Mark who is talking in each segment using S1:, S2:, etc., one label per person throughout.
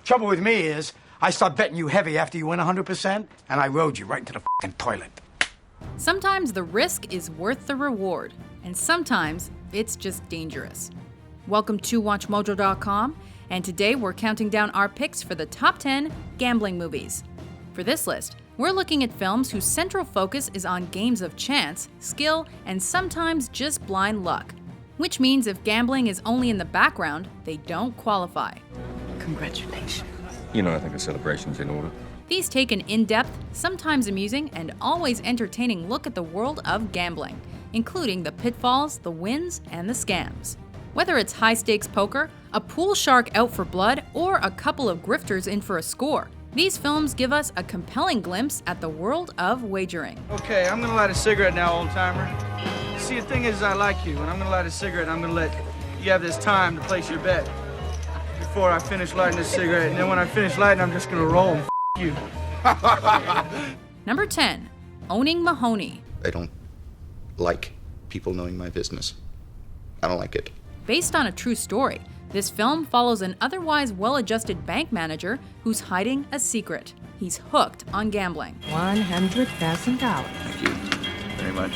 S1: Trouble with me is, I start betting you heavy after you win 100%, and I rode you right into the fucking toilet.
S2: Sometimes the risk is worth the reward, and sometimes it's just dangerous. Welcome to WatchMojo.com, and today we're counting down our picks for the top 10 gambling movies. For this list, we're looking at films whose central focus is on games of chance, skill, and sometimes just blind luck. Which means if gambling is only in the background, they don't qualify.
S3: Congratulations.
S4: You know, I think a celebration's in order.
S2: These take an in-depth, sometimes amusing, and always entertaining look at the world of gambling, including the pitfalls, the wins, and the scams. Whether it's high-stakes poker, a pool shark out for blood, or a couple of grifters in for a score, these films give us a compelling glimpse at the world of wagering.
S5: Okay, I'm gonna light a cigarette now, old-timer. See, the thing is, I like you, and I'm gonna light a cigarette, and I'm gonna let you have this time to place your bet before I finish lighting this cigarette, and then when I finish lighting, I'm just gonna roll and you.
S2: Number 10, Owning Mahowny.
S6: I don't like people knowing my business. I don't like it.
S2: Based on a true story, this film follows an otherwise well-adjusted bank manager who's hiding a secret. He's hooked on gambling.
S3: $100,000.
S6: Thank you very much.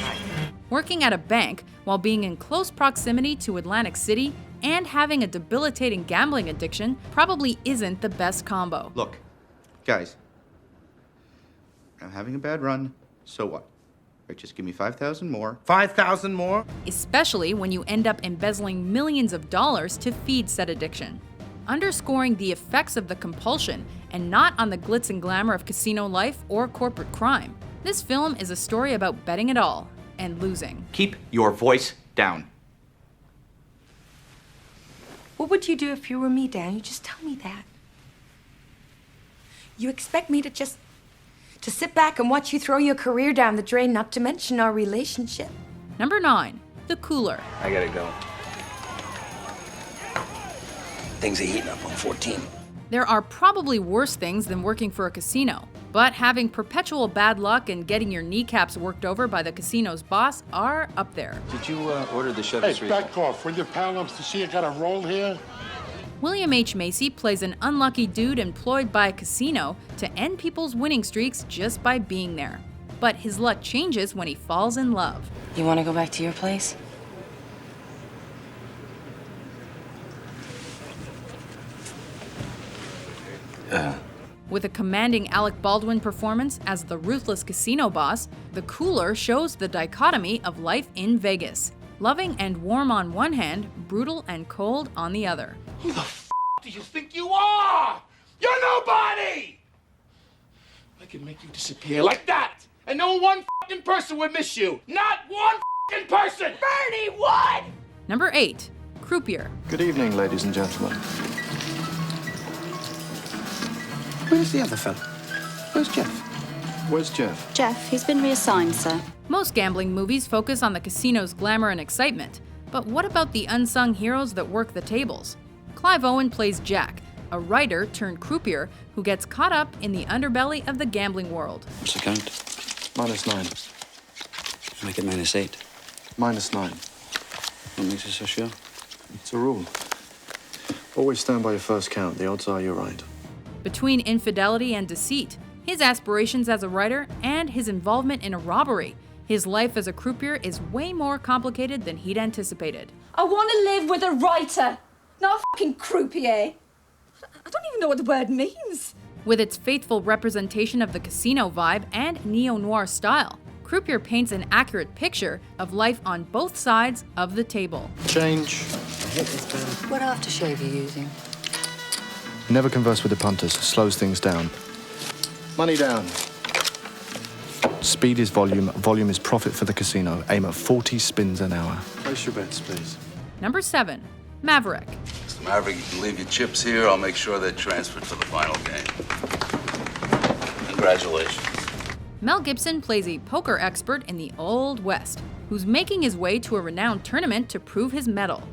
S2: Working at a bank while being in close proximity to Atlantic City and having a debilitating gambling addiction probably isn't the best combo.
S6: Look, guys, I'm having a bad run, so what? Right, just give me 5,000 more.
S5: 5,000 more?
S2: Especially when you end up embezzling millions of dollars to feed said addiction. Underscoring the effects of the compulsion and not on the glitz and glamour of casino life or corporate crime. This film is a story about betting it all and losing.
S7: Keep your voice down.
S3: What would you do if you were me, Dan? You just tell me that. You expect me to sit back and watch you throw your career down the drain, not to mention our relationship?
S2: Number 9, The Cooler.
S7: I gotta go.
S8: Things are heating up on 14.
S2: There are probably worse things than working for a casino, but having perpetual bad luck and getting your kneecaps worked over by the casino's boss are up there.
S7: Did you order the Chevy
S9: Hey, back off. Will you pal ups to see I got a roll here?
S2: William H. Macy plays an unlucky dude employed by a casino to end people's winning streaks just by being there. But his luck changes when he falls in love.
S3: You want to go back to your place?
S2: With a commanding Alec Baldwin performance as the ruthless casino boss, The Cooler shows the dichotomy of life in Vegas. Loving and warm on one hand, brutal and cold on the other.
S9: Who the f*** do you think you are? You're nobody! I can make you disappear like that, and no one f***ing person would miss you. Not one f***ing person! Bernie, what?
S2: Number 8, Croupier.
S10: Good evening, ladies and gentlemen.
S8: Where's the other fella? Where's Jeff?
S10: Where's Jeff?
S11: Jeff, he's been reassigned, sir.
S2: Most gambling movies focus on the casino's glamour and excitement, but what about the unsung heroes that work the tables? Clive Owen plays Jack, a writer turned croupier who gets caught up in the underbelly of the gambling world.
S8: What's the count?
S10: -9.
S8: Make it -8.
S10: -9.
S8: What makes you so sure?
S10: It's a rule. Always stand by your first count. The odds are you're right.
S2: Between infidelity and deceit, his aspirations as a writer, and his involvement in a robbery, his life as a croupier is way more complicated than he'd anticipated.
S11: I want to live with a writer, not a fucking croupier. I don't even know what the word means.
S2: With its faithful representation of the casino vibe and neo-noir style, Croupier paints an accurate picture of life on both sides of the table.
S10: Change.
S3: What aftershave are you using?
S10: Never converse with the punters. Slows things down. Money down. Speed is volume. Volume is profit for the casino. Aim at 40 spins an hour. Place your bets, please.
S2: Number 7, Maverick.
S12: Mr. Maverick, you can leave your chips here. I'll make sure they're transferred for the final game. Congratulations.
S2: Mel Gibson plays a poker expert in the Old West, who's making his way to a renowned tournament to prove his mettle.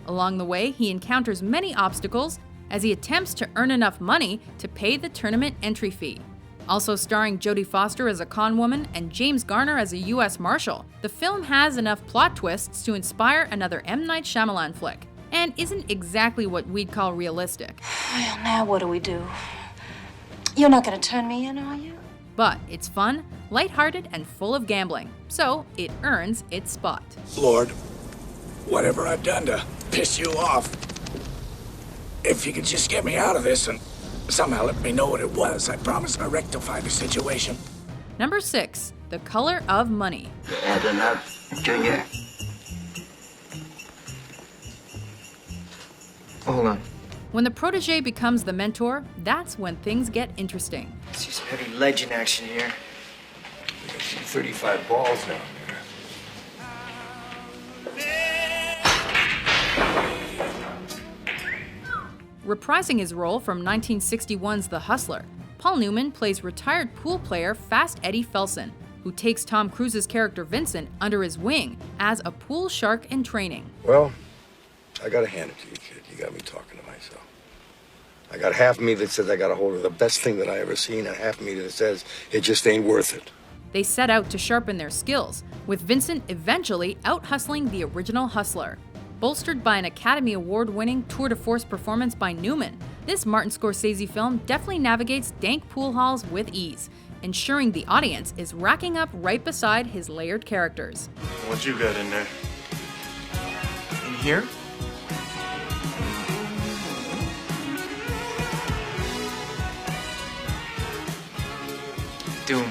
S2: Along the way, he encounters many obstacles as he attempts to earn enough money to pay the tournament entry fee. Also starring Jodie Foster as a con woman and James Garner as a U.S. Marshal, the film has enough plot twists to inspire another M. Night Shyamalan flick. and isn't exactly what we'd call realistic.
S11: Well, now what do we do? You're not going to turn me in, are you?
S2: But it's fun, lighthearted, and full of gambling, so it earns its spot.
S13: Lord, whatever I've done to piss you off, if you could just get me out of this and somehow let me know what it was, I promise I'll rectify the situation.
S2: Number 6, The Color of Money.
S8: Add enough, Junior. Hold on.
S2: When the protege becomes the mentor, that's when things get interesting.
S14: It's just heavy legend action here.
S13: I see 35 balls down
S2: Reprising his role from 1961's The Hustler, Paul Newman plays retired pool player Fast Eddie Felson, who takes Tom Cruise's character Vincent under his wing as a pool shark in training.
S15: Well, I gotta hand it to you, kid. You got me talking to myself. I got half of me that says I got a hold of the best thing that I ever seen, and half of me that says it just ain't worth it.
S2: They set out to sharpen their skills, with Vincent eventually out-hustling the original Hustler. Bolstered by an Academy Award-winning tour de force performance by Newman, this Martin Scorsese film definitely navigates dank pool halls with ease, ensuring the audience is racking up right beside his layered characters.
S16: What you got in there? In here?
S14: Doom.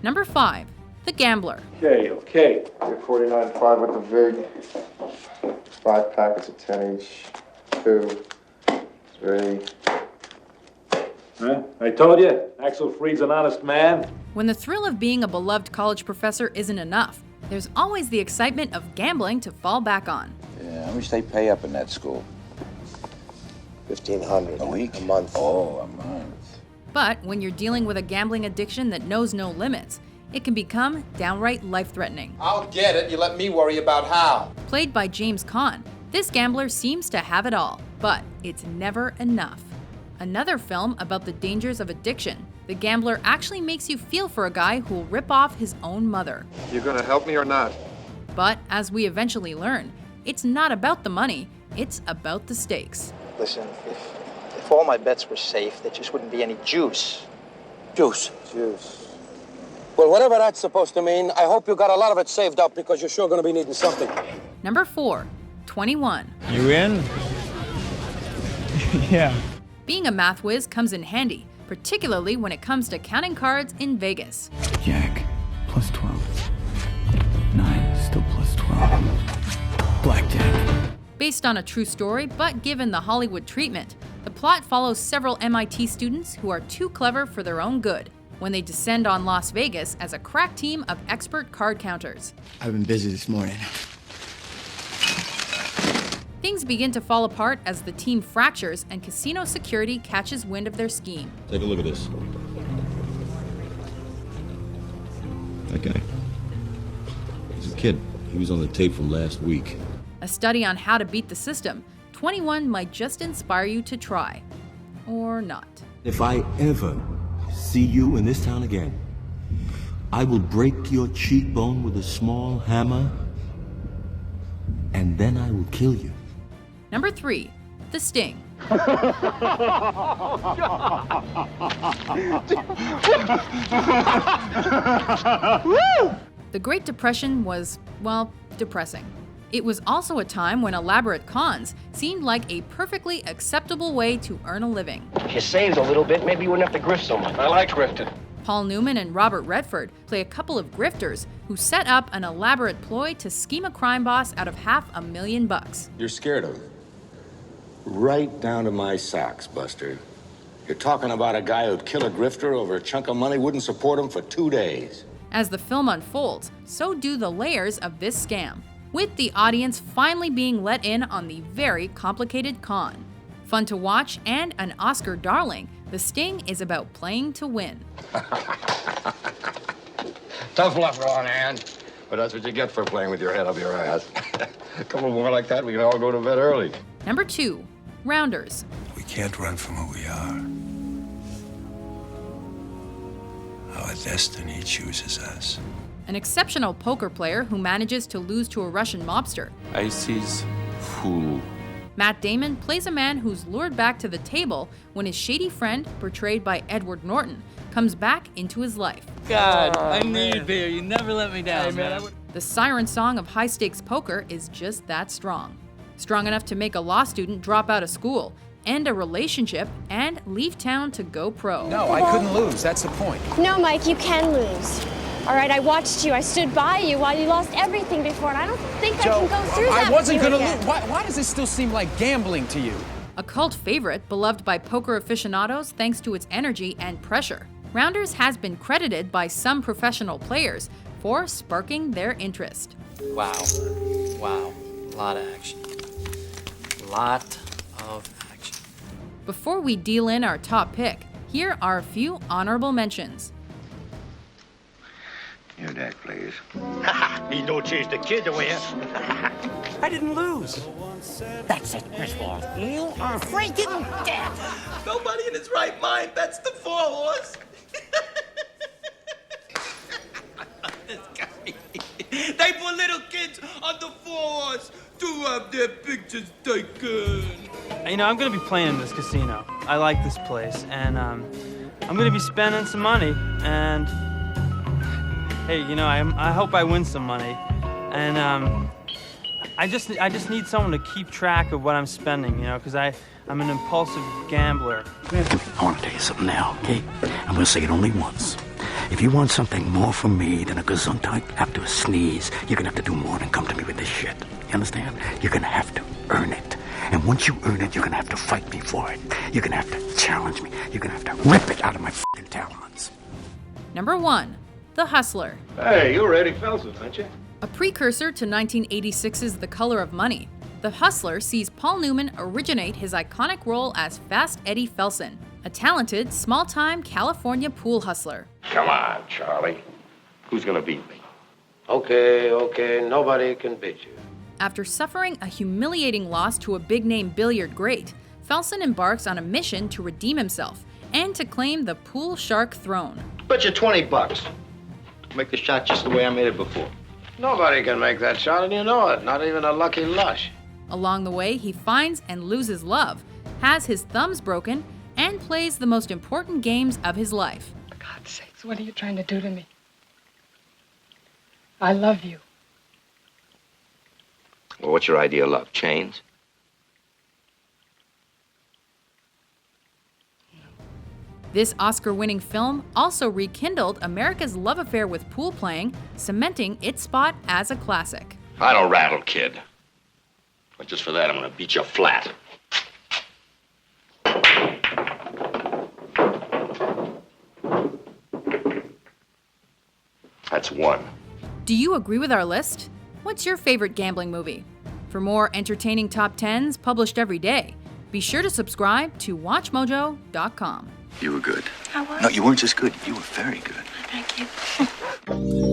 S2: Number 5, The Gambler.
S17: Okay. You're 49.5 with the vig. 5 packets of 10 each. 2, 3.
S18: Huh? I told you, Axel Freed's an honest man.
S2: When the thrill of being a beloved college professor isn't enough, there's always the excitement of gambling to fall back on.
S19: Yeah, how much they pay up in that school?
S8: $1,500
S19: a week?
S8: A month.
S19: Oh, a month.
S2: But when you're dealing with a gambling addiction that knows no limits, it can become downright life-threatening.
S20: I'll get it. You let me worry about how.
S2: Played by James Caan, this gambler seems to have it all, but it's never enough. Another film about the dangers of addiction, The Gambler actually makes you feel for a guy who'll rip off his own mother.
S17: You gonna help me or not?
S2: But as we eventually learn, it's not about the money, it's about the stakes.
S14: Listen, if all my bets were safe, there just wouldn't be any juice.
S8: Juice. Well, whatever that's supposed to mean, I hope you got a lot of it saved up because you're sure going to be needing something.
S2: Number 4, 21.
S5: You in? Yeah.
S2: Being a math whiz comes in handy, particularly when it comes to counting cards in Vegas.
S21: Jack, plus 12. 9, still plus 12. Blackjack.
S2: Based on a true story, but given the Hollywood treatment, the plot follows several MIT students who are too clever for their own good when they descend on Las Vegas as a crack team of expert card counters.
S1: I've been busy this morning.
S2: Things begin to fall apart as the team fractures and casino security catches wind of their scheme.
S4: Take a look at this. That guy. He's a kid. He was on the tape from last week.
S2: A study on how to beat the system, 21 might just inspire you to try. Or not.
S22: If I ever see you in this town again, I will break your cheekbone with a small hammer, and then I will kill you.
S2: Number 3, The Sting. The Great Depression was, well, depressing. It was also a time when elaborate cons seemed like a perfectly acceptable way to earn a living.
S14: If you saved a little bit, maybe you wouldn't have to grift so much.
S16: I like grifting.
S2: Paul Newman and Robert Redford play a couple of grifters who set up an elaborate ploy to scheme a crime boss out of $500,000.
S12: You're scared of him. Right down to my socks, Buster. You're talking about a guy who'd kill a grifter over a chunk of money, wouldn't support him for 2 days.
S2: As the film unfolds, so do the layers of this scam, with the audience finally being let in on the very complicated con. Fun to watch and an Oscar darling, The Sting is about playing to win.
S12: Tough luck, Ron Hand. But that's what you get for playing with your head up your ass. A couple more like that, we can all go to bed early.
S2: Number 2, Rounders.
S13: We can't run from who we are. Our destiny chooses us.
S2: an exceptional poker player who manages to lose to a Russian mobster.
S6: Icy's fool.
S2: Matt Damon plays a man who's lured back to the table when his shady friend, portrayed by Edward Norton, comes back into his life.
S7: God, I need beer. You never let me down, man.
S2: The siren song of high-stakes poker is just that strong. Strong enough to make a law student drop out of school, end a relationship, and leave town to go pro.
S23: No, I couldn't lose. That's the point.
S24: No, Mike, you can lose. All right, I watched you. I stood by you while you lost everything before, and I don't think
S23: Joe,
S24: I can go through that.
S23: I wasn't
S24: going
S23: to lose. Why does this still seem like gambling to you?
S2: A cult favorite beloved by poker aficionados thanks to its energy and pressure, Rounders has been credited by some professional players for sparking their interest.
S7: Wow. Wow. A lot of action. Lot of action.
S2: Before we deal in our top pick, here are a few honorable mentions.
S12: Your dad, please.
S25: He don't chase the kid away.
S1: I didn't lose.
S25: That's it, Griswold. You are freaking dead.
S9: Nobody in his right mind bets the 4-horse. This guy. They put little kids on the 4-horse to have their pictures taken.
S5: You know, I'm gonna be playing in this casino. I like this place, and I'm gonna be spending some money. And hey, you know, I hope I win some money. And I just need someone to keep track of what I'm spending, you know, because I'm an impulsive gambler.
S26: I want to tell you something now, okay? I'm going to say it only once. If you want something more from me than a gesundheit after a sneeze, you're going to have to do more than come to me with this shit. You understand? You're going to have to earn it. And once you earn it, you're going to have to fight me for it. You're going to have to challenge me. You're going to have to rip it out of my fucking talons.
S2: Number 1, The Hustler.
S27: Hey, you're Eddie Felsen, aren't you?
S2: A precursor to 1986's The Color of Money, The Hustler sees Paul Newman originate his iconic role as Fast Eddie Felsen, a talented, small-time California pool hustler.
S12: Come on, Charlie. Who's gonna beat me?
S8: Okay, nobody can beat you.
S2: After suffering a humiliating loss to a big-name billiard great, Felsen embarks on a mission to redeem himself and to claim the pool shark throne.
S14: Bet you $20. Make the shot just the way I made it before.
S8: Nobody can make that shot, and you know it. Not even a lucky lush.
S2: Along the way, he finds and loses love, has his thumbs broken, and plays the most important games of his life.
S28: For God's sakes, what are you trying to do to me? I love you.
S12: Well, what's your idea of love? Chains?
S2: This Oscar-winning film also rekindled America's love affair with pool playing, cementing its spot as a classic.
S12: I don't rattle, kid. But just for that, I'm gonna beat you flat. That's one.
S2: Do you agree with our list? What's your favorite gambling movie? For more entertaining top 10s published every day, be sure to subscribe to WatchMojo.com.
S22: You were good.
S28: I was.
S22: No, you weren't just good. You were very good.
S28: Thank you.